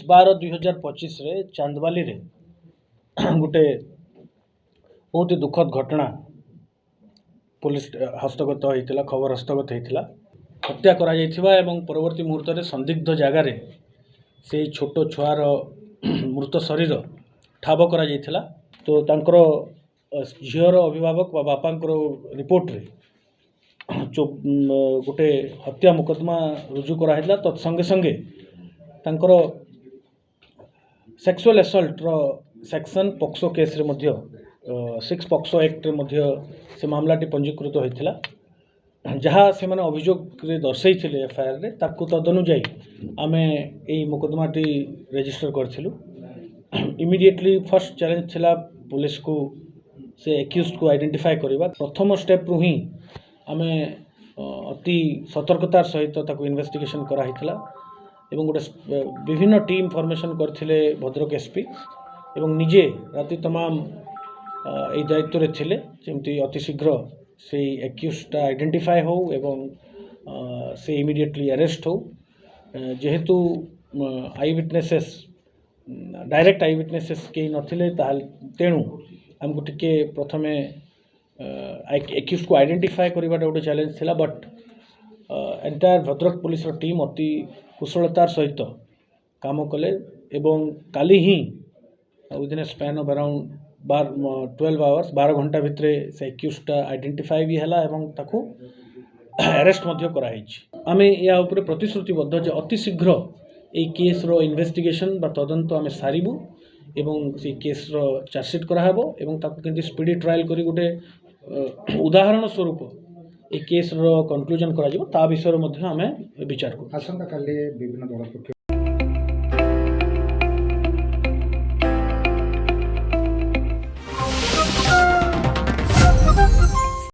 5/12/2025 रे चांदवाली रे गोटे बहुत ही दुखद घटना पुलिस हस्तगत होता खबर हस्तगत होता हत्या करा जाइथिबा एवं परवर्ती मुहूर्त में संदिग्ध जगार से छोट छुआर मृत शरीर ठाब करा जाइथिला। तो तांकर झीवर अभिभावक बा बापांकर रिपोर्ट रे गोटे हत्या मुकदमा रुजु कराइला। तत्संगे संगे तांकर सेक्सुअल असल्ट रो सेक्शन पॉक्सो केस रे मध्य 6 पॉक्सो एक्ट रे मध्य से मामलाटी पंजीकृत होइथिला। जहाँ से मैंने अभियोग दर्शाई एफआईआर रे ताकू तदनुजाई आमे एई मुकदमाटी रजिस्टर करथिलु। इमिडिएटली फर्स्ट चैलेंज थिला पुलिस को से एक्यूज्ड को आइडेंटिफाई करबा। प्रथम स्टेप रु ही आमे अति सतर्कतार सहित ताकू इन्वेस्टिगेशन करा हितला एवं गोटे विभिन्न टीम फॉर्मेशन करथिले भद्रक एसपी एवं निजे राति तमाम ए दायित्व रे थिले जेमती अति शीघ्र से एक्यूज्ड आइडेंटिफाई हो एवं से इमिडिएटली अरेस्ट हो। जेहेतु आई विटनेसेस डायरेक्ट आई विटनेसेस कहीं नथिले तेणु आमको टिके प्रथमे एक्यूज्ड को आइडेंटिफाई करवाटा गोटे चैलेंज थिला। But entire Bhadrak police team अति कुशलतार सहित काम कले एवं काली ही within a span of around 12 hours 12 घंटा भितर से एक्यूज्ड आइडेंटिफाई भी है एवं ताकू अरेस्ट मध्य कराइछि। आमे या उपरे प्रतिश्रुतिबद्ध जे अति शीघ्र ए केस रो इन्वेस्टिगेशन बा तदंत आमे सारिबु एवं से केस रो चार्जशीट कराहबो एवं ताकू केंति स्पीडी ट्रायल करी गोटे उदाहरण स्वरूप ए केस रो कंक्लूजन करा जिवो ता विषय मध्ये आमे विचार करू। आसंता काली विभिन्न दल